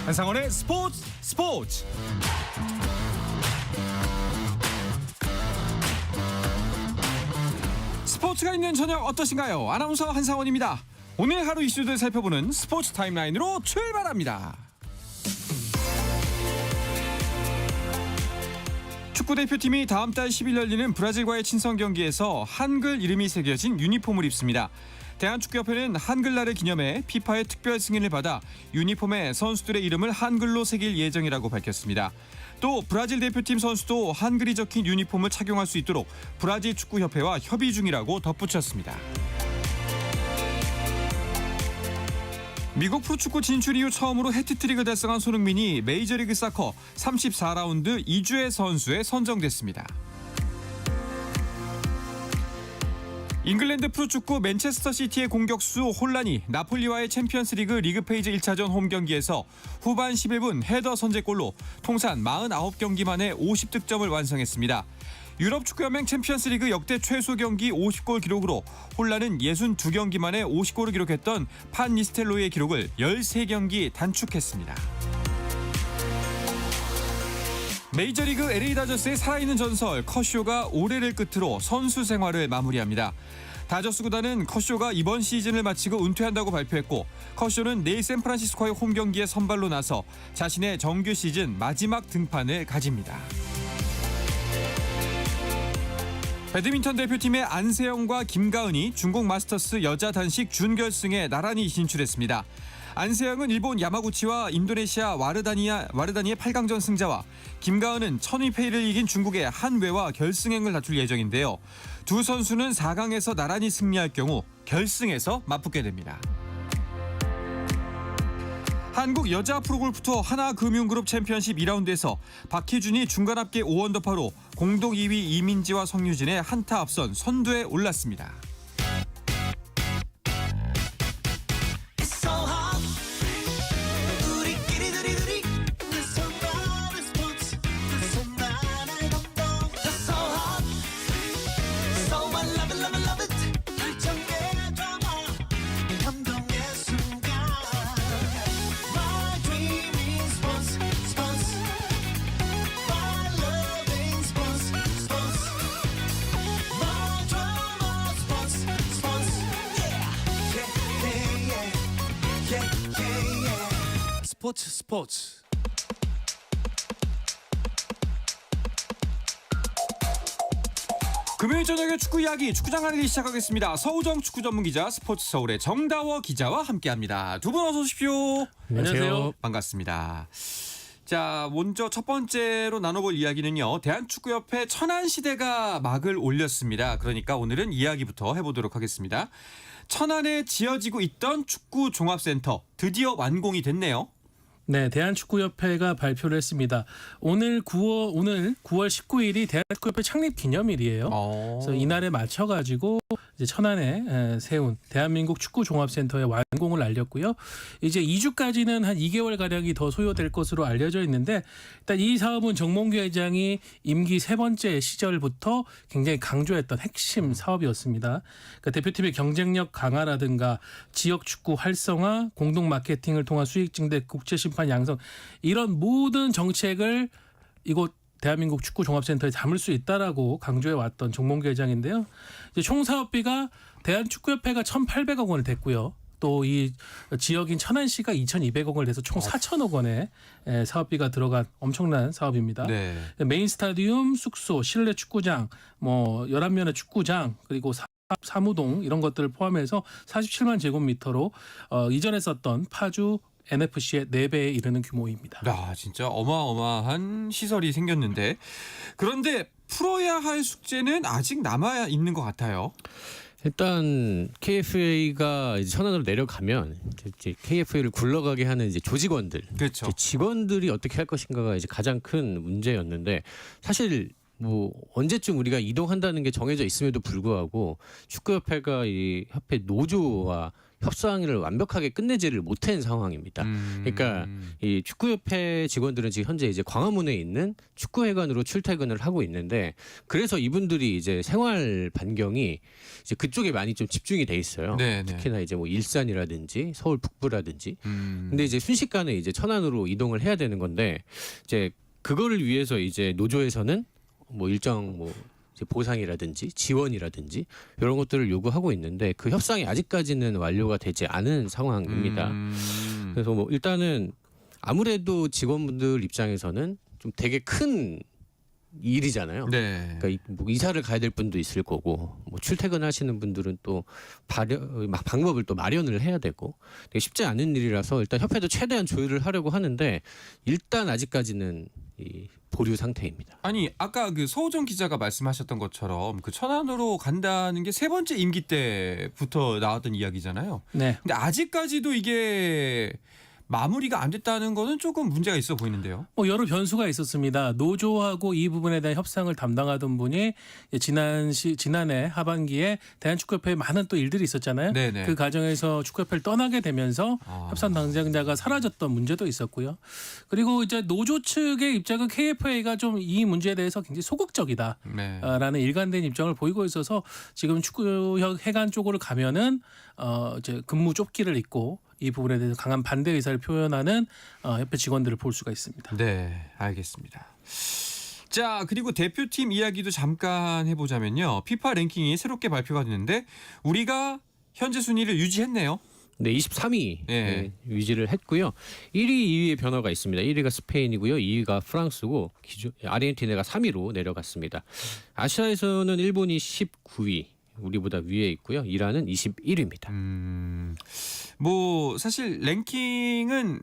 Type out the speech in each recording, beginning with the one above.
한상원의 스포츠. 스포츠가 있는 저녁 어떠신가요? 아나운서 한상원입니다. 오늘 하루 이슈들 살펴보는 스포츠 타임라인으로 출발합니다. 축구대표팀이 다음 달 10일 열리는 브라질과의 친선 경기에서 한글 이름이 새겨진 유니폼을 입습니다. 대한축구협회는 한글날을 기념해 피파의 특별 승인을 받아 유니폼에 선수들의 이름을 한글로 새길 예정이라고 밝혔습니다. 또 브라질 대표팀 선수도 한글이 적힌 유니폼을 착용할 수 있도록 브라질 축구협회와 협의 중이라고 덧붙였습니다. 미국 프로축구 진출 이후 처음으로 해트트릭을 달성한 손흥민이 메이저리그 사커 34라운드 이주혜 선수에 선정됐습니다. 잉글랜드 프로축구 맨체스터 시티의 공격수 홀란이 나폴리와의 챔피언스리그 리그페이지 1차전 홈경기에서 후반 11분 헤더 선제골로 통산 49경기 만에 50득점을 완성했습니다. 유럽축구연맹 챔피언스리그 역대 최소 경기 50골 기록으로 홀란은 62경기 만에 50골을 기록했던 판 니스텔로이의 기록을 13경기 단축했습니다. 메이저리그 LA 다저스의 살아있는 전설 커쇼가 올해를 끝으로 선수 생활을 마무리합니다. 다저스 구단은 커쇼가 이번 시즌을 마치고 은퇴한다고 발표했고 커쇼는 내일 샌프란시스코의 홈경기에 선발로 나서 자신의 정규 시즌 마지막 등판을 가집니다. 배드민턴 대표팀의 안세영과 김가은이 중국 마스터스 여자 단식 준결승에 나란히 진출했습니다. 안세영은 일본 야마구치와 인도네시아 와르다니의 8강전 승자와 김가은은 천위페이를 이긴 중국의 한웨와 결승행을 다툴 예정인데요. 두 선수는 4강에서 나란히 승리할 경우 결승에서 맞붙게 됩니다. 한국 여자 프로골프투어 하나금융그룹 챔피언십 2라운드에서 박희준이 중간 합계 5언더파로 공동 2위 이민지와 성유진의 한타 앞선 선두에 올랐습니다. 스포츠. 금요일 저녁에 축구 이야기 축구장 가기 시작하겠습니다. 서우정 축구 전문 기자 스포츠 서울의 정다워 기자와 함께합니다. 두 분 어서 오십시오. 안녕하세요. 반갑습니다. 자, 먼저 첫 번째로 나눠볼 이야기는요. 대한축구협회 천안시대가 막을 올렸습니다. 그러니까 오늘은 이야기부터 해보도록 하겠습니다. 천안에 지어지고 있던 축구 종합센터 드디어 완공이 됐네요. 네, 대한축구협회가 발표를 했습니다. 오늘 9월 19일이 대한축구협회 창립 기념일이에요. 그래서 이날에 맞춰가지고 이제 천안에 세운 대한민국 축구종합센터의 완공을 알렸고요. 이제 2주까지는 한 2개월 가량이 더 소요될 것으로 알려져 있는데 일단 이 사업은 정몽규 회장이 임기 세 번째 시절부터 굉장히 강조했던 핵심 사업이었습니다. 그러니까 대표팀의 경쟁력 강화라든가 지역 축구 활성화, 공동 마케팅을 통한 수익 증대, 국제 심판 양성 이런 모든 정책을 이곳 대한민국 축구 종합센터에 담을 수 있다라고 강조해 왔던 정몽규 회장인데요. 이제 총 사업비가 대한축구협회가 1,800억 원을 댔고요. 또 이 지역인 천안시가 2,200억 원을 내서 총 4천억 원의 사업비가 들어간 엄청난 사업입니다. 네. 메인 스타디움, 숙소, 실내 축구장, 11면의 축구장 그리고 사무동 이런 것들을 포함해서 47만 제곱미터로 이전에 썼던 파주 NFC의 4배에 이르는 규모입니다. 야, 진짜 어마어마한 시설이 생겼는데 그런데 풀어야 할 숙제는 아직 남아 있는 것 같아요. 일단 KFA가 이제 천안으로 내려가면 이제 KFA를 굴러가게 하는 이제 조직원들, 그렇죠. 이제 직원들이 어떻게 할 것인가가 이제 가장 큰 문제였는데 사실 뭐 언제쯤 우리가 이동한다는 게 정해져 있음에도 불구하고 축구협회가 이 협회 노조와 협상을 완벽하게 끝내지를 못한 상황입니다. 그러니까 이 축구협회 직원들은 지금 현재 이제 광화문에 있는 축구회관으로 출퇴근을 하고 있는데 그래서 이분들이 이제 생활 반경이 이제 그쪽에 많이 좀 집중이 돼 있어요. 네, 네. 특히나 이제 뭐 일산이라든지 서울 북부라든지. 근데 이제 순식간에 이제 천안으로 이동을 해야 되는 건데 이제 그거를 위해서 이제 노조에서는 뭐 일정 뭐 이제 보상이라든지 지원이라든지 이런 것들을 요구하고 있는데 그 협상이 아직까지는 완료가 되지 않은 상황입니다. 그래서 뭐 일단은 아무래도 직원분들 입장에서는 좀 되게 큰 일이잖아요. 네. 그러니까 뭐 이사를 가야 될 분도 있을 거고 뭐 출퇴근하시는 분들은 또 방법을 또 마련을 해야 되고 되게 쉽지 않은 일이라서 일단 협회도 최대한 조율을 하려고 하는데 일단 아직까지는 이 보류 상태입니다. 아니 아까 그 서호정 기자가 말씀하셨던 것처럼 그 천안으로 간다는 게 세 번째 임기 때부터 나왔던 이야기잖아요. 네. 근데 아직까지도 이게 마무리가 안 됐다는 거는 조금 문제가 있어 보이는데요. 뭐 여러 변수가 있었습니다. 노조하고 이 부분에 대한 협상을 담당하던 분이 지난해 하반기에 대한축구협회에 많은 또 일들이 있었잖아요. 네네. 그 과정에서 축구협회를 떠나게 되면서 아. 협상 당장자가 사라졌던 문제도 있었고요. 그리고 이제 노조 측의 입장은 KFA가 좀 이 문제에 대해서 굉장히 소극적이다라는 네. 일관된 입장을 보이고 있어서 지금 축구회관 쪽으로 가면은 이제 근무 쫓기를 입고 이 부분에 대해서 강한 반대 의사를 표현하는 협회 직원들을 볼 수가 있습니다. 네, 알겠습니다. 자, 그리고 대표팀 이야기도 잠깐 해보자면요. 피파 랭킹이 새롭게 발표가 됐는데 우리가 현재 순위를 유지했네요. 네, 23위 네. 유지를 했고요. 1위, 2위의 변화가 있습니다. 1위가 스페인이고요. 2위가 프랑스고 아르헨티나가 3위로 내려갔습니다. 아시아에서는 일본이 19위. 우리보다 위에 있고요. 이란은 21위입니다. 뭐 사실 랭킹은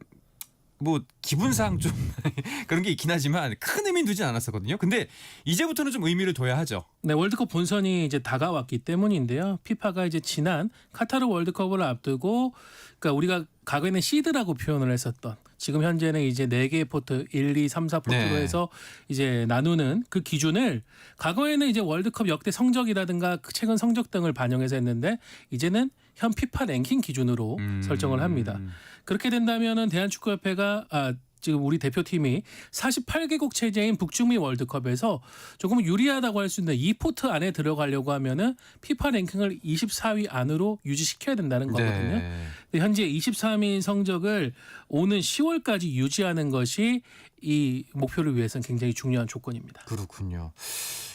뭐 기분상 좀 그런 게 있긴 하지만 큰 의미 두진 않았었거든요. 근데 이제부터는 좀 의미를 둬야 하죠. 네, 월드컵 본선이 이제 다가왔기 때문인데요. 피파가 이제 지난 카타르 월드컵을 앞두고 그러니까 우리가 과거에는 시드라고 표현을 했었던 지금 현재는 이제 4개의 포트 1, 2, 3, 4포트로 네. 해서 이제 나누는 그 기준을 과거에는 이제 월드컵 역대 성적이라든가 최근 성적 등을 반영해서 했는데 이제는 현 피파 랭킹 기준으로 설정을 합니다. 그렇게 된다면은 대한축구협회가 지금 우리 대표팀이 48개국 체제인 북중미 월드컵에서 조금 유리하다고 할 수 있는 이 포트 안에 들어가려고 하면은 피파 랭킹을 24위 안으로 유지시켜야 된다는 거거든요. 네. 근데 현재 23위 성적을 오는 10월까지 유지하는 것이 이 목표를 위해서는 굉장히 중요한 조건입니다. 그렇군요.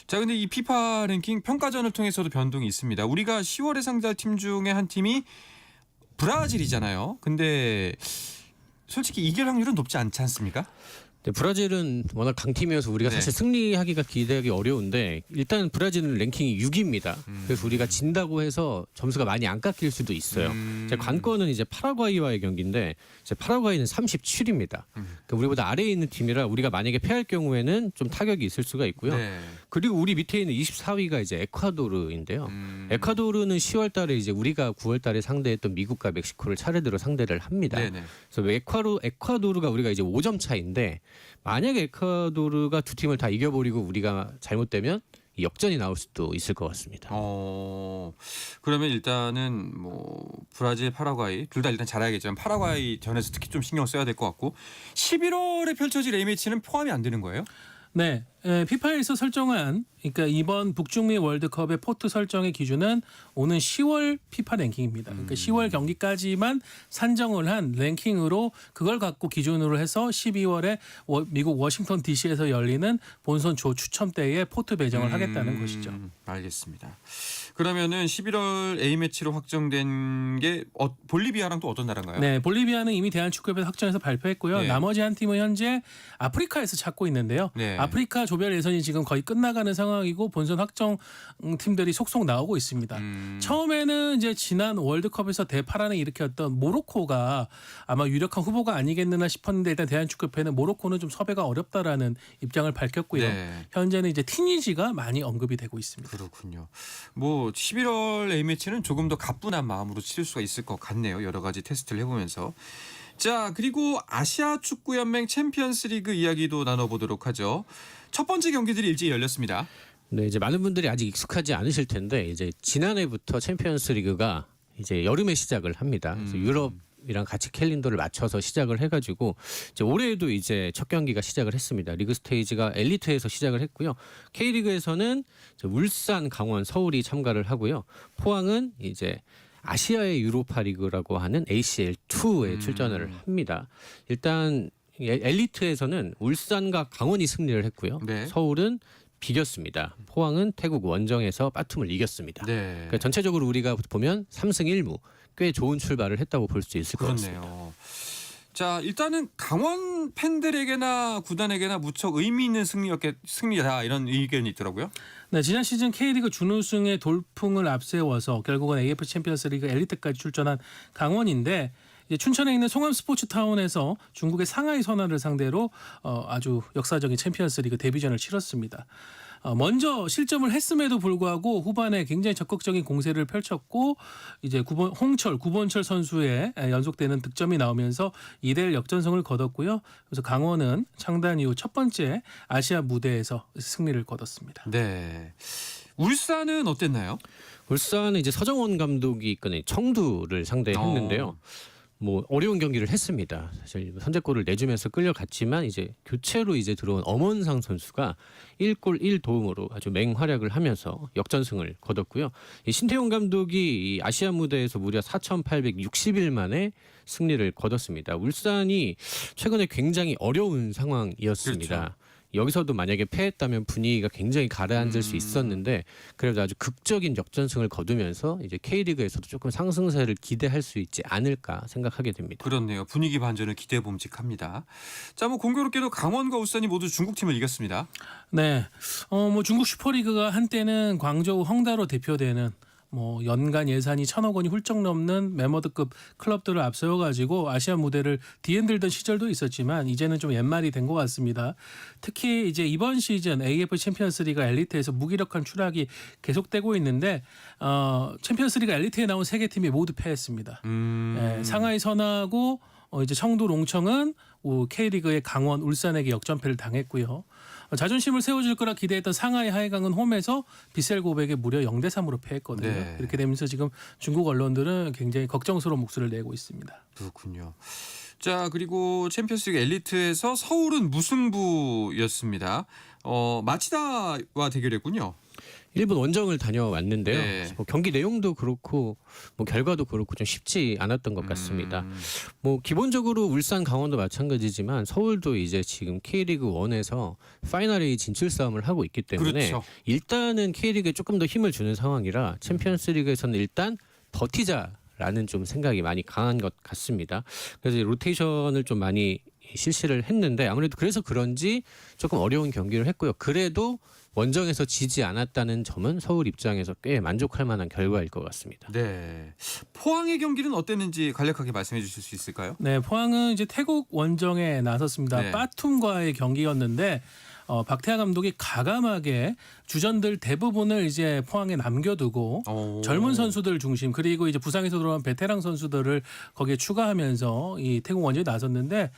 자, 근데 이 피파 랭킹 평가전을 통해서도 변동이 있습니다. 우리가 10월에 상대할 팀 중에 한 팀이 브라질이잖아요. 근데 솔직히 이길 확률은 높지 않지 않습니까? 네, 브라질은 워낙 강팀이어서 우리가 네. 사실 승리하기가 기대하기 어려운데 일단 브라질은 랭킹이 6위입니다. 그래서 우리가 진다고 해서 점수가 많이 안 깎일 수도 있어요. 이제 관건은 이제 파라과이와의 경기인데 이제 파라과이는 37위입니다. 그러니까 우리보다 아래에 있는 팀이라 우리가 만약에 패할 경우에는 좀 타격이 있을 수가 있고요. 네. 그리고 우리 밑에 있는 24위가 이제 에콰도르인데요. 에콰도르는 10월달에 이제 우리가 9월달에 상대했던 미국과 멕시코를 차례대로 상대를 합니다. 네네. 그래서 에콰도르가 우리가 이제 5점 차인데 만약에 에콰도르가 두 팀을 다 이겨버리고 우리가 잘못되면 역전이 나올 수도 있을 것 같습니다. 그러면 일단은 뭐 브라질, 파라과이 둘 다 일단 잘해야겠지만 파라과이 전에서 특히 좀 신경 써야 될 것 같고 11월에 펼쳐질 A매치는 포함이 안 되는 거예요? 네, 피파에서 설정한 그러니까 이번 북중미 월드컵의 포트 설정의 기준은 오는 10월 피파 랭킹입니다. 그러니까 10월 경기까지만 산정을 한 랭킹으로 그걸 갖고 기준으로 해서 12월에 미국 워싱턴 DC에서 열리는 본선 조 추첨대에 포트 배정을 하겠다는 것이죠. 알겠습니다. 그러면은 11월 A매치로 확정된 게 볼리비아랑 또 어떤 나라인가요? 네, 볼리비아는 이미 대한축구협회 확정해서 발표했고요. 네. 나머지 한 팀은 현재 아프리카에서 찾고 있는데요. 네. 아프리카 조별 예선이 지금 거의 끝나가는 상황이고 본선 확정 팀들이 속속 나오고 있습니다. 처음에는 이제 지난 월드컵에서 대파란을 일으켰던 모로코가 아마 유력한 후보가 아니겠느나 싶었는데 일단 대한축구협회는 모로코는 좀 섭외가 어렵다라는 입장을 밝혔고요. 네. 현재는 이제 티니지가 많이 언급이 되고 있습니다. 그렇군요. 뭐 11월 A매치는 조금 더 가뿐한 마음으로 치를 수가 있을 것 같네요. 여러 가지 테스트를 해보면서. 자, 그리고 아시아 축구연맹 챔피언스리그 이야기도 나눠보도록 하죠. 첫 번째 경기들이 일찍 열렸습니다. 네, 이제 많은 분들이 아직 익숙하지 않으실 텐데 이제 지난해부터 챔피언스리그가 이제 여름에 시작을 합니다. 그래서 유럽이랑 같이 캘린더를 맞춰서 시작을 해가지고 이제 올해에도 이제 첫 경기가 시작을 했습니다. 리그 스테이지가 엘리트에서 시작을 했고요. K리그에서는 이제 울산, 강원, 서울이 참가를 하고요. 포항은 이제 아시아의 유로파 리그라고 하는 ACL2에 출전을 합니다. 일단 엘리트에서는 울산과 강원이 승리를 했고요. 네. 서울은 비겼습니다. 포항은 태국 원정에서 빠툼을 이겼습니다. 네. 그러니까 전체적으로 우리가 보면 3승 1무 꽤 좋은 출발을 했다고 볼 수 있을 것 같습니다. 그렇네요. 자, 일단은 강원 팬들에게나 구단에게나 무척 의미 있는 승리다 이런 의견이 있더라고요. 네, 지난 시즌 K리그 준우승의 돌풍을 앞세워서 결국은 AF 챔피언스리그 엘리트까지 출전한 강원인데 이제 춘천에 있는 송암 스포츠타운에서 중국의 상하이 선화를 상대로 아주 역사적인 챔피언스리그 데뷔전을 치렀습니다. 먼저 실점을 했음에도 불구하고 후반에 굉장히 적극적인 공세를 펼쳤고 이제 홍철, 구본철 선수의 연속되는 득점이 나오면서 2대1 역전승을 거뒀고요. 그래서 강원은 창단 이후 첫 번째 아시아 무대에서 승리를 거뒀습니다. 네. 울산은 어땠나요? 울산은 이제 서정원 감독이 이끄는 청두를 상대했는데요. 뭐 어려운 경기를 했습니다. 사실 선제골을 내주면서 끌려갔지만 이제 교체로 이제 들어온 엄원상 선수가 1골 1도움으로 아주 맹활약을 하면서 역전승을 거뒀고요. 이 신태용 감독이 이 아시아 무대에서 무려 4,860일 만에 승리를 거뒀습니다. 울산이 최근에 굉장히 어려운 상황이었습니다. 그렇죠. 여기서도 만약에 패했다면 분위기가 굉장히 가라앉을 수 있었는데 그래도 아주 극적인 역전승을 거두면서 이제 K리그에서도 조금 상승세를 기대할 수 있지 않을까 생각하게 됩니다. 그렇네요. 분위기 반전을 기대해 봄직합니다. 자, 뭐 공교롭게도 강원과 울산이 모두 중국팀을 이겼습니다. 네, 뭐 중국 슈퍼리그가 한때는 광저우 헝다로 대표되는 뭐 연간 예산이 1,000억 원이 훌쩍 넘는 메머드급 클럽들을 앞세워가지고 아시아 무대를 뒤흔들던 시절도 있었지만 이제는 좀 옛말이 된 것 같습니다. 특히 이제 이번 시즌 AF 챔피언스리그 엘리트에서 무기력한 추락이 계속되고 있는데 챔피언스리그 엘리트에 나온 3개 팀이 모두 패했습니다. 네, 상하이 선화하고 이제 청도 롱청은 K리그의 강원, 울산에게 역전패를 당했고요. 자존심을 세워줄 거라 기대했던 상하이 하이강은 홈에서 비셀고백에 무려 0대3으로 패했거든요. 네. 이렇게 되면서 지금 중국 언론들은 굉장히 걱정스러운 목소리를 내고 있습니다. 그렇군요. 자, 그리고 챔피언스리그 엘리트에서 서울은 무승부였습니다. 마치다와 대결했군요. 일본 원정을 다녀왔는데요. 네. 뭐 경기 내용도 그렇고 뭐 결과도 그렇고 좀 쉽지 않았던 것 같습니다. 뭐 기본적으로 울산, 강원도 마찬가지지만 서울도 이제 지금 K리그 1에서 파이널 A 진출 싸움을 하고 있기 때문에 그렇죠. 일단은 K리그에 조금 더 힘을 주는 상황이라 챔피언스리그에서는 일단 버티자라는 좀 생각이 많이 강한 것 같습니다. 그래서 로테이션을 좀 많이 실시를 했는데 아무래도 그래서 그런지 조금 어려운 경기를 했고요. 그래도 원정에서 지지 않았다는 점은 서울 입장에서 꽤 만족할 만한 결과일 것 같습니다. 네. 포항의 경기는 어땠는지 간략하게 말씀해 주실 수 있을까요? 네, 포항은 이제 태국 원정에 나섰습니다. 네. 빠툼과의 경기였는데 박태하 감독이 가감하게 주전들 대부분을 이제 포항에 남겨두고 젊은 선수들 중심 그리고 이제 부상에서 들어온 베테랑 선수들을 거기에 추가하면서 이 태국 원정에 나섰는데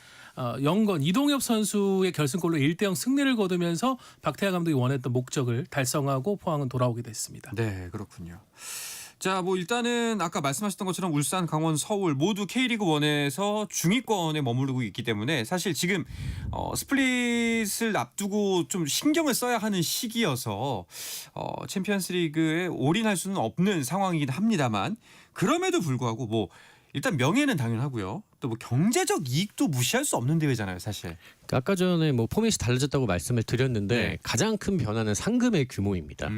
영건 이동엽 선수의 결승골로 1대0 승리를 거두면서 박태하 감독이 원했던 목적을 달성하고 포항은 돌아오게 됐습니다. 네, 그렇군요. 자, 뭐 일단은 아까 말씀하셨던 것처럼 울산, 강원, 서울 모두 K리그 1에서 중위권에 머무르고 있기 때문에 사실 지금 스플릿을 앞두고 좀 신경을 써야 하는 시기여서 챔피언스리그에 올인할 수는 없는 상황이긴 합니다만 그럼에도 불구하고 뭐 일단 명예는 당연하고요. 또 뭐 경제적 이익도 무시할 수 없는 대회잖아요, 사실. 아까 전에 뭐 포맷이 달라졌다고 말씀을 드렸는데 네. 가장 큰 변화는 상금의 규모입니다.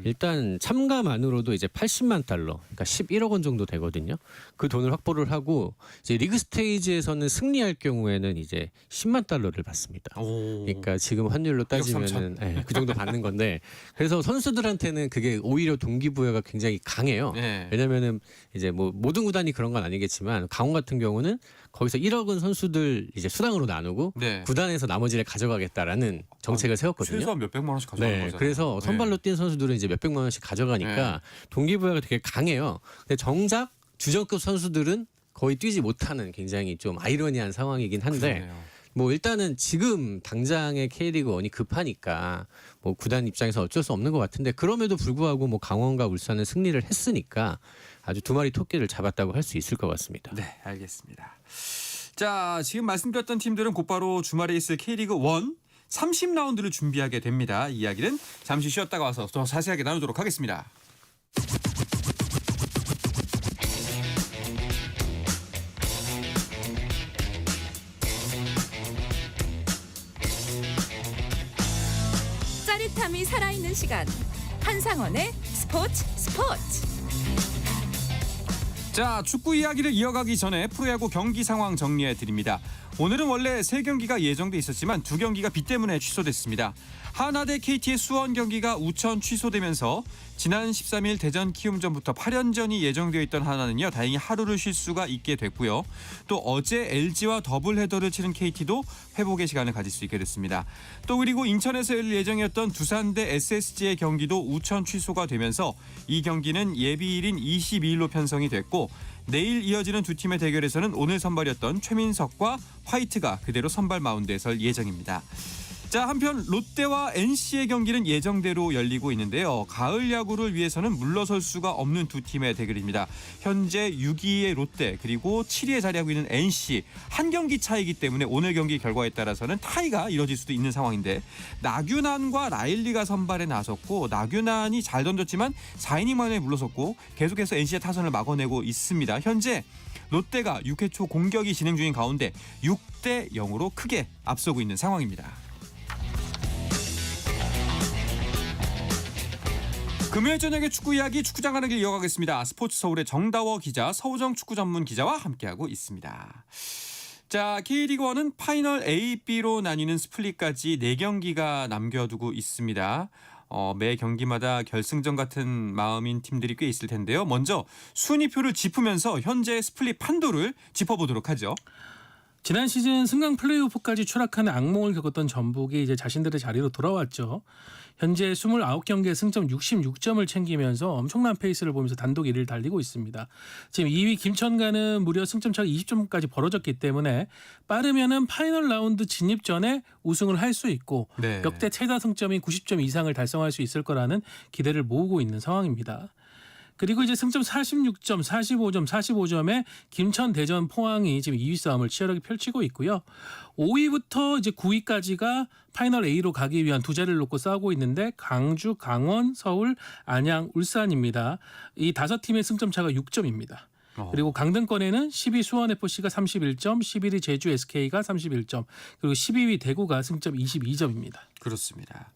일단 참가만으로도 이제 80만 달러, 그러니까 11억 원 정도 되거든요. 그 돈을 확보를 하고 이제 리그 스테이지에서는 승리할 경우에는 이제 10만 달러를 받습니다. 그러니까 지금 환율로 따지면은 그 정도 받는 건데 그래서 선수들한테는 그게 오히려 동기부여가 굉장히 강해요. 네. 왜냐면은 이제 뭐 모든 구단이 그런 건 아니겠지만 강원 같은 경우는 거기서 1억은 선수들 이제 수당으로 나누고 네. 구단에서 나머지를 가져가겠다라는 정책을 세웠거든요. 최소한 몇백만 원씩 가져가는 네, 거잖아요. 그래서 선발로 뛴 선수들은 이제 몇백만 원씩 가져가니까 동기부여가 되게 강해요. 근데 정작 주전급 선수들은 거의 뛰지 못하는 굉장히 좀 아이러니한 상황이긴 한데 그러네요. 뭐 일단은 지금 당장의 K리그 1이 급하니까 뭐 구단 입장에서 어쩔 수 없는 것 같은데 그럼에도 불구하고 뭐 강원과 울산은 승리를 했으니까 아주 두 마리 토끼를 잡았다고 할 수 있을 것 같습니다. 네, 알겠습니다. 자, 지금 말씀드렸던 팀들은 곧바로 주말에 있을 K리그 1 30라운드를 준비하게 됩니다. 이 이야기는 잠시 쉬었다가 와서 더 자세하게 나누도록 하겠습니다. 짜릿함이 살아있는 시간. 한상원의 스포츠. 자, 축구 이야기를 이어가기 전에 프로야구 경기 상황 정리해 드립니다. 오늘은 원래 3경기가 예정돼 있었지만 2경기가 비 때문에 취소됐습니다. 하나 대 KT의 수원 경기가 우천 취소되면서 지난 13일 대전 키움전부터 8연전이 예정되어 있던 하나는요, 다행히 하루를 쉴 수가 있게 됐고요. 또 어제 LG와 더블 헤더를 치른 KT도 회복의 시간을 가질 수 있게 됐습니다. 또 그리고 인천에서 열릴 예정이었던 두산 대 SSG의 경기도 우천 취소가 되면서 이 경기는 예비일인 22일로 편성이 됐고, 내일 이어지는 두 팀의 대결에서는 오늘 선발이었던 최민석과 화이트가 그대로 선발 마운드에 설 예정입니다. 자, 한편 롯데와 NC의 경기는 예정대로 열리고 있는데요. 가을 야구를 위해서는 물러설 수가 없는 두 팀의 대결입니다. 현재 6위의 롯데 그리고 7위에 자리하고 있는 NC 한 경기 차이기 때문에 오늘 경기 결과에 따라서는 타이가 이뤄질 수도 있는 상황인데, 나균환과 라일리가 선발에 나섰고 나균환이 잘 던졌지만 4이닝 만에 물러섰고 계속해서 NC의 타선을 막아내고 있습니다. 현재 롯데가 6회 초 공격이 진행 중인 가운데 6대 0으로 크게 앞서고 있는 상황입니다. 금요일 저녁에 축구 이야기 축구장 가는 길 이어가겠습니다. 스포츠 서울의 정다워 기자, 서우정 축구 전문 기자와 함께하고 있습니다. 자, K리그1은 파이널 A, B로 나뉘는 스플릿까지 4경기가 남겨두고 있습니다. 매 경기마다 결승전 같은 마음인 팀들이 꽤 있을 텐데요. 먼저 순위표를 짚으면서 현재 스플릿 판도를 짚어보도록 하죠. 지난 시즌 승강 플레이오프까지 추락하는 악몽을 겪었던 전북이 이제 자신들의 자리로 돌아왔죠. 현재 29경기에 승점 66점을 챙기면서 엄청난 페이스를 보면서 단독 1위를 달리고 있습니다. 지금 2위 김천과는 무려 승점차가 20점까지 벌어졌기 때문에 빠르면은 파이널 라운드 진입 전에 우승을 할 수 있고, 네. 역대 최다 승점인 90점 이상을 달성할 수 있을 거라는 기대를 모으고 있는 상황입니다. 그리고 이제 승점 46점, 45점에 김천, 대전, 포항이 지금 2위 싸움을 치열하게 펼치고 있고요. 5위부터 이제 9위까지가 파이널 A로 가기 위한 두 자리를 놓고 싸우고 있는데, 강주, 강원, 서울, 안양, 울산입니다. 이 5팀의 승점 차가 6점입니다. 그리고 강등권에는 10위 수원FC가 31점, 11위 제주 SK가 31점, 그리고 12위 대구가 승점 22점입니다. 그렇습니다.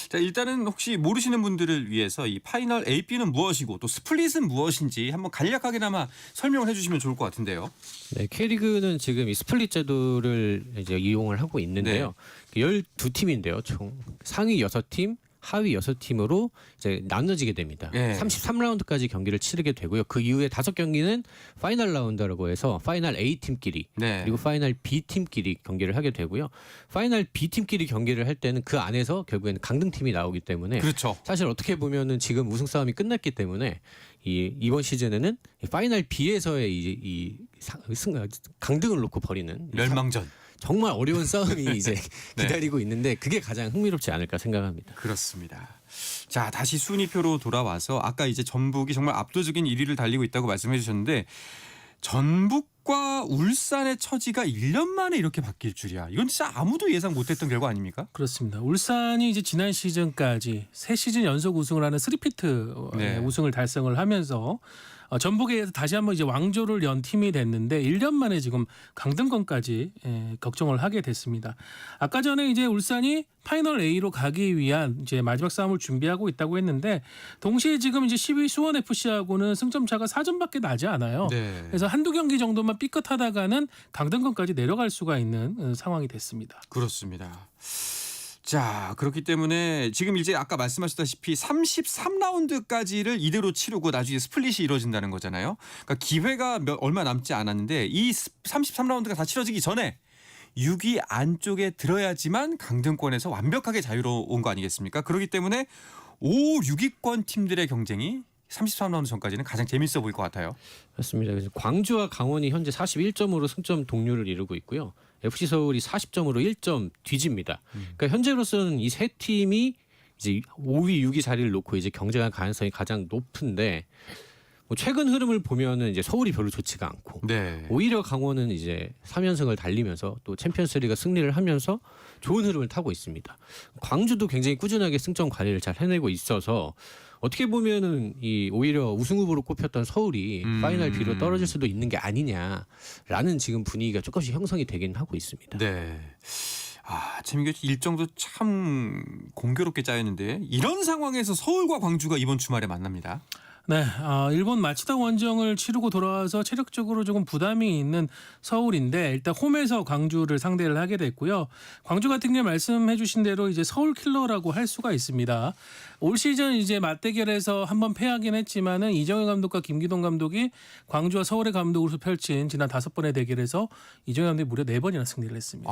자, 일단은 혹시 모르시는 분들을 위해서 이 파이널 A, B는 무엇이고 또 스플릿은 무엇인지 한번 간략하게나마 설명을 해주시면 좋을 것 같은데요. 네, K리그는 지금 이 스플릿 제도를 이제 이용을 하고 있는데요. 12팀인데요. 총 상위 6팀, 하위 6팀으로 이제 나눠지게 됩니다. 네. 33라운드까지 경기를 치르게 되고요. 그 이후에 5경기는 파이널 라운드라고 해서 파이널 A팀끼리 네. 그리고 파이널 B팀끼리 경기를 하게 되고요. 파이널 B팀끼리 경기를 할 때는 그 안에서 결국에는 강등팀이 나오기 때문에, 그렇죠. 사실 어떻게 보면은 지금 우승 싸움이 끝났기 때문에 이번 시즌에는 파이널 B에서의 강등을 놓고 벌이는 멸망전. 정말 어려운 싸움이 이제 네. 기다리고 있는데, 그게 가장 흥미롭지 않을까 생각합니다. 그렇습니다. 자, 다시 순위표로 돌아와서 아까 이제 전북이 정말 압도적인 1위를 달리고 있다고 말씀해 주셨는데, 전북과 울산의 처지가 1년 만에 이렇게 바뀔 줄이야. 이건 진짜 아무도 예상 못했던 결과 아닙니까? 그렇습니다. 울산이 이제 지난 시즌까지 3시즌 연속 우승을 하는 3피트 네. 우승을 달성을 하면서 전북에 다시 한번 이제 왕조를 연 팀이 됐는데 1년 만에 지금 강등권까지 걱정을 하게 됐습니다. 아까 전에 이제 울산이 파이널 A로 가기 위한 이제 마지막 싸움을 준비하고 있다고 했는데, 동시에 지금 이제 10위 수원 FC하고는 승점 차가 4점밖에 나지 않아요. 네. 그래서 한두 경기 정도만 삐끗하다가는 강등권까지 내려갈 수가 있는 상황이 됐습니다. 그렇습니다. 자, 그렇기 때문에 지금 이제 아까 말씀하셨다시피 33라운드까지를 이대로 치르고 나중에 스플릿이 이루어진다는 거잖아요. 그러니까 기회가 얼마 남지 않았는데 이 33라운드가 다 치러지기 전에 6위 안쪽에 들어야지만 강등권에서 완벽하게 자유로운 거 아니겠습니까? 그렇기 때문에 5, 6위권 팀들의 경쟁이 33라운드 전까지는 가장 재밌어 보일 것 같아요. 맞습니다. 그래서 광주와 강원이 현재 41점으로 승점 동률을 이루고 있고요. FC 서울이 40점으로 1점 뒤집니다. 그러니까 현재로서는 이 세 팀이 이제 5위, 6위 자리를 놓고 이제 경쟁할 가능성이 가장 높은데, 뭐 최근 흐름을 보면은 이제 서울이 별로 좋지가 않고 네. 오히려 강원은 이제 3연승을 달리면서 또 챔피언스리그 승리를 하면서 좋은 흐름을 타고 있습니다. 광주도 굉장히 꾸준하게 승점 관리를 잘 해내고 있어서 어떻게 보면은 이 오히려 우승 후보로 꼽혔던 서울이 파이널 B로 떨어질 수도 있는 게 아니냐라는 지금 분위기가 조금씩 형성이 되긴 하고 있습니다. 네. 최민규 씨 일정도 참 공교롭게 짜였는데 이런 상황에서 서울과 광주가 이번 주말에 만납니다. 네, 일본 마치다 원정을 치르고 돌아와서 체력적으로 조금 부담이 있는 서울인데 일단 홈에서 광주를 상대를 하게 됐고요. 광주 같은 경우 말씀해주신 대로 이제 서울 킬러라고 할 수가 있습니다. 올 시즌 이제 맞대결에서 한번 패하긴 했지만은 이정현 감독과 김기동 감독이 광주와 서울의 감독으로서 펼친 지난 5번의 대결에서 이정현 감독이 무려 4번이나 승리를 했습니다.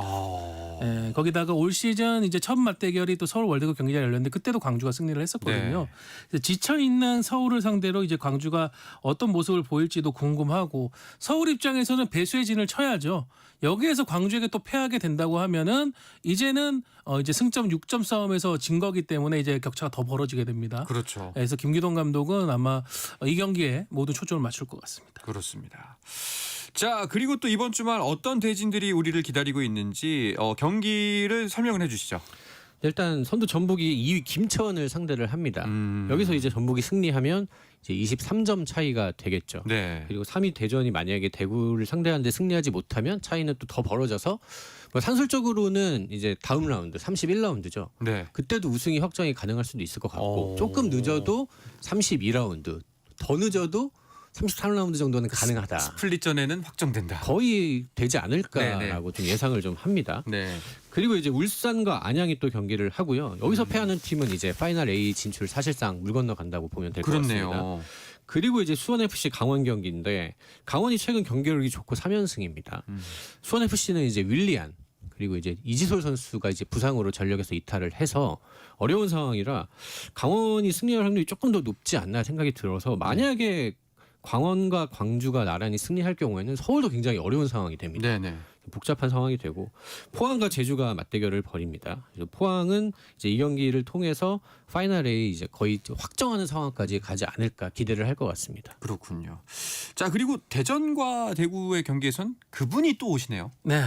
네, 거기다가 올 시즌 이제 첫 맞대결이 또 서울 월드컵 경기장에 열렸는데 그때도 광주가 승리를 했었거든요. 네. 지쳐 있는 서울을 상대로 이제 광주가 어떤 모습을 보일지도 궁금하고 서울 입장에서는 배수의 진을 쳐야죠. 여기에서 광주에게 또 패하게 된다고 하면은 이제는 이제 승점 6점 싸움에서 진 거기 때문에 이제 격차가 더 벌어지게 됩니다. 그렇죠. 그래서 김기동 감독은 아마 이 경기에 모두 초점을 맞출 것 같습니다. 그렇습니다. 자, 그리고 또 이번 주말 어떤 대진들이 우리를 기다리고 있는지 경기를 설명을 해주시죠. 일단 선두 전북이 2위 김천을 상대를 합니다. 여기서 이제 전북이 승리하면 이제 23점 차이가 되겠죠. 네. 그리고 3위 대전이 만약에 대구를 상대하는데 승리하지 못하면 차이는 또 더 벌어져서 뭐 산술적으로는 이제 다음 라운드 31라운드죠. 네. 그때도 우승이 확정이 가능할 수도 있을 것 같고 조금 늦어도 32라운드, 더 늦어도 33라운드 정도는 가능하다. 스플릿전에는 확정된다. 거의 되지 않을까라고 네네. 좀 예상을 좀 합니다. 네. 그리고 이제 울산과 안양이 또 경기를 하고요. 여기서 패하는 팀은 이제 파이널 A 진출 사실상 물 건너 간다고 보면 될 것 같습니다. 그렇네요. 그리고 이제 수원FC 강원 경기인데 강원이 최근 경기력이 좋고 3연승입니다. 수원FC는 이제 윌리안 그리고 이제 이지솔 선수가 이제 부상으로 전력에서 이탈을 해서 어려운 상황이라 강원이 승리할 확률이 조금 더 높지 않나 생각이 들어서 만약에 광원과 광주가 나란히 승리할 경우에는 서울도 굉장히 어려운 상황이 됩니다. 네네. 복잡한 상황이 되고 포항과 제주가 맞대결을 벌입니다. 그래서 포항은 이제 이 경기를 통해서 파이널에 이제 거의 확정하는 상황까지 가지 않을까 기대를 할 것 같습니다. 그렇군요. 자, 그리고 대전과 대구의 경기에선 그분이 또 오시네요. 네.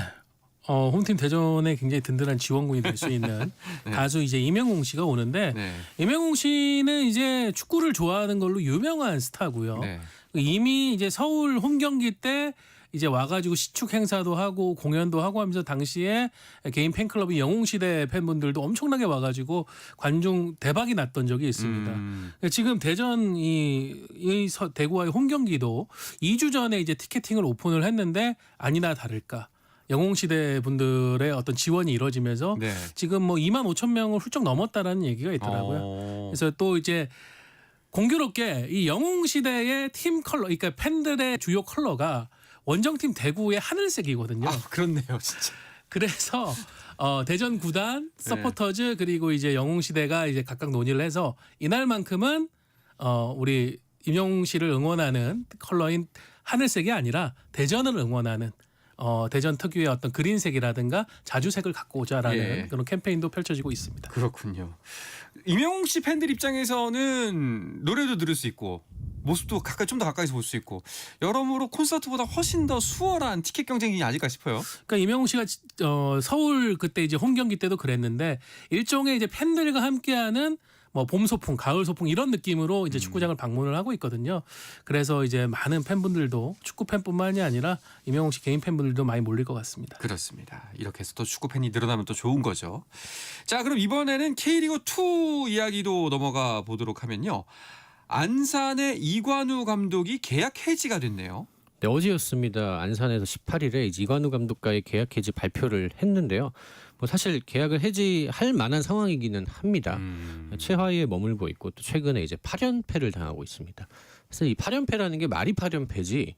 홈팀 대전에 굉장히 든든한 지원군이 될 수 있는 네. 가수 이제 이명웅 씨가 오는데 네. 이명웅 씨는 이제 축구를 좋아하는 걸로 유명한 스타고요. 네. 이미 이제 서울 홈 경기 때 이제 와가지고 시축 행사도 하고 공연도 하고 하면서 당시에 개인 팬클럽이 영웅시대 팬분들도 엄청나게 와가지고 관중 대박이 났던 적이 있습니다. 지금 대전 대구와의 홈 경기도 2주 전에 이제 티켓팅을 오픈을 했는데 아니나 다를까 영웅시대 분들의 어떤 지원이 이루어지면서 네. 지금 뭐 2만 5천 명을 훌쩍 넘었다라는 얘기가 있더라고요. 그래서 또 이제 공교롭게 이 영웅시대의 팀 컬러, 그러니까 팬들의 주요 컬러가 원정팀 대구의 하늘색이거든요. 그렇네요, 진짜. 그래서 대전 구단, 서포터즈 그리고 이제 영웅시대가 이제 각각 논의를 해서 이날만큼은 우리 임영웅 씨를 응원하는 컬러인 하늘색이 아니라 대전을 응원하는 대전 특유의 어떤 그린색이라든가 자주색을 갖고 오자라는 그런 캠페인도 펼쳐지고 있습니다. 그렇군요. 임영웅 씨 팬들 입장에서는 노래도 들을 수 있고 모습도 좀 더 가까이서 볼 수 있고 여러모로 콘서트보다 훨씬 더 수월한 티켓 경쟁이 아닐까 싶어요. 그러니까 임영웅 씨가 서울 그때 이제 홈 경기 때도 그랬는데 일종의 이제 팬들과 함께하는 뭐 봄 소풍, 가을 소풍 이런 느낌으로 이제 축구장을 방문을 하고 있거든요. 그래서 이제 많은 팬분들도 축구 팬뿐만이 아니라 임영웅 씨 개인 팬분들도 많이 몰릴 것 같습니다. 그렇습니다. 이렇게 해서 또 축구 팬이 늘어나면 또 좋은 거죠. 자, 그럼 이번에는 K리그 2 이야기도 넘어가 보도록 하면요. 안산의 이관우 감독이 계약 해지가 됐네요. 네, 어제였습니다. 안산에서 18일에 이관우 감독과의 계약 해지 발표를 했는데요. 뭐 사실 계약을 해지할 만한 상황이기는 합니다. 최하위에 머물고 있고 또 최근에 이제 8연패를 당하고 있습니다. 그래서 이 8연패라는 게 말이 8연패지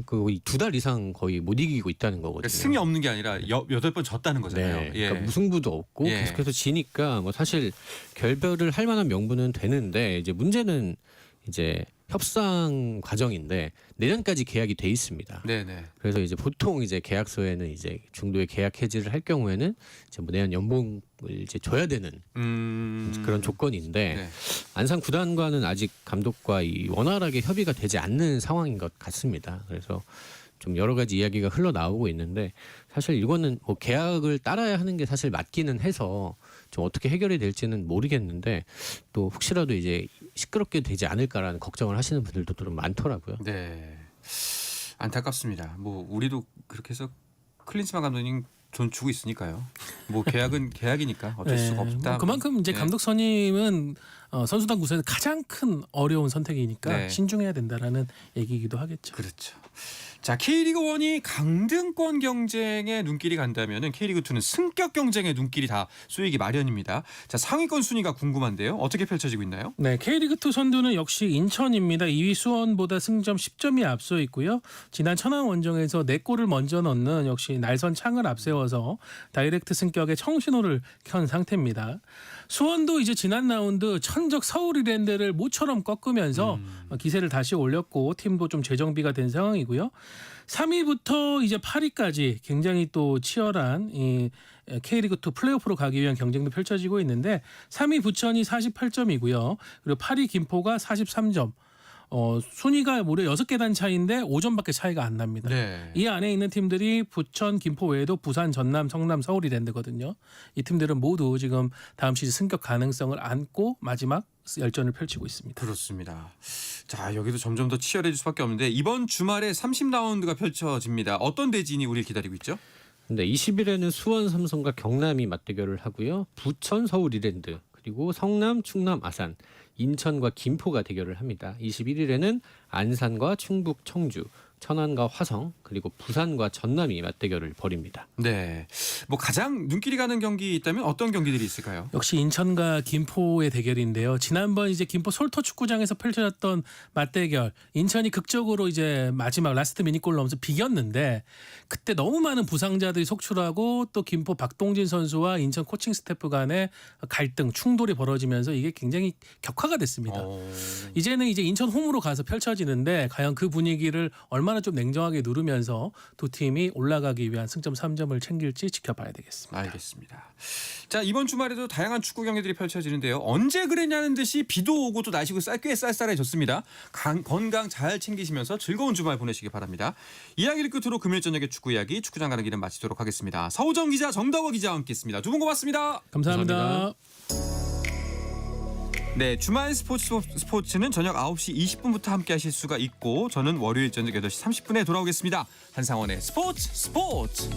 거의 2달 이상 거의 못 이기고 있다는 거거든요. 그러니까 승이 없는 게 아니라 8번 졌다는 거잖아요. 네, 예. 그러니까 무승부도 없고 예. 계속해서 지니까 뭐 사실 결별을 할 만한 명분은 되는데 이제 문제는 이제 협상 과정인데 내년까지 계약이 돼 있습니다. 네네. 그래서 이제 보통 이제 계약서에는 이제 중도에 계약 해지를 할 경우에는 이제 뭐 내년 연봉을 이제 줘야 되는 그런 조건인데 네. 안산 구단과는 아직 감독과 이 원활하게 협의가 되지 않는 상황인 것 같습니다. 그래서 좀 여러 가지 이야기가 흘러나오고 있는데 사실 이거는 뭐 계약을 따라야 하는 게 사실 맞기는 해서 좀 어떻게 해결이 될지는 모르겠는데 또 혹시라도 이제 시끄럽게 되지 않을까라는 걱정을 하시는 분들도 좀 많더라고요. 네. 안타깝습니다. 뭐 우리도 그렇게 해서 클린스만 감독님 돈 주고 있으니까요. 뭐 계약은 계약이니까 어쩔 수가 없다. 뭐 그만큼 이제 네. 감독 선임은 선수단 구성에서 가장 큰 어려운 선택이니까 네. 신중해야 된다라는 얘기이기도 하겠죠. 그렇죠. 자, K리그 1이 강등권 경쟁에 눈길이 간다면은 K리그 2는 승격 경쟁에 눈길이 다 쏘이기 마련입니다. 자, 상위권 순위가 궁금한데요. 어떻게 펼쳐지고 있나요? 네, K리그2 선두는 역시 인천입니다. 2위 수원보다 승점 10점이 앞서 있고요. 지난 천안 원정에서 4골을 먼저 넣는 역시 날선 창을 앞세워서 다이렉트 승격에 청신호를 켠 상태입니다. 수원도 이제 지난 라운드 천적 서울 이랜드를 모처럼 꺾으면서 기세를 다시 올렸고 팀도 좀 재정비가 된 상황이고요. 3위부터 이제 8위까지 굉장히 또 치열한 이 K리그2 플레이오프로 가기 위한 경쟁도 펼쳐지고 있는데 3위 부천이 48점이고요. 그리고 8위 김포가 43점. 순위가 무려 6계단 차이인데 5점밖에 차이가 안 납니다. 네. 이 안에 있는 팀들이 부천, 김포 외에도 부산, 전남, 성남, 서울이랜드거든요. 이 팀들은 모두 지금 다음 시즌 승격 가능성을 안고 마지막 열전을 펼치고 있습니다. 그렇습니다. 자, 여기도 점점 더 치열해질 수밖에 없는데 이번 주말에 30라운드가 펼쳐집니다. 어떤 대진이 우리를 기다리고 있죠? 근데 20일에는 수원 삼성과 경남이 맞대결을 하고요. 부천 서울 이랜드 그리고 성남 충남 아산 인천과 김포가 대결을 합니다. 21일에는 안산과 충북 청주 천안과 화성 그리고 부산과 전남이 맞대결을 벌입니다. 네. 뭐 가장 눈길이 가는 경기 있다면 어떤 경기들이 있을까요? 역시 인천과 김포의 대결인데요. 지난번 이제 김포 솔터 축구장에서 펼쳐졌던 맞대결, 인천이 극적으로 이제 마지막 라스트 미니골 넣으면서 비겼는데 그때 너무 많은 부상자들이 속출하고 또 김포 박동진 선수와 인천 코칭 스태프 간의 갈등, 충돌이 벌어지면서 이게 굉장히 격화가 됐습니다. 이제는 이제 인천 홈으로 가서 펼쳐지는데 과연 그 분위기를 얼마나 좀 냉정하게 누르면서 두 팀이 올라가기 위한 승점 3점을 챙길지 지켜봐야 되겠습니다. 알겠습니다. 자, 이번 주말에도 다양한 축구 경기들이 펼쳐지는데요. 언제 그랬냐는 듯이 비도 오고 또 날씨가 꽤 쌀쌀해졌습니다. 건강 잘 챙기시면서 즐거운 주말 보내시기 바랍니다. 이야기를 끝으로 금요일 저녁에 축구 이야기 축구장 가는 길은 마치도록 하겠습니다. 서우정 기자, 정다워 기자와 함께했습니다. 두 분 고맙습니다. 감사합니다. 네, 주말 스포츠는 저녁 9시 20분부터 함께 하실 수가 있고 저는 월요일 저녁 8시 30분에 돌아오겠습니다. 한상원의 스포츠.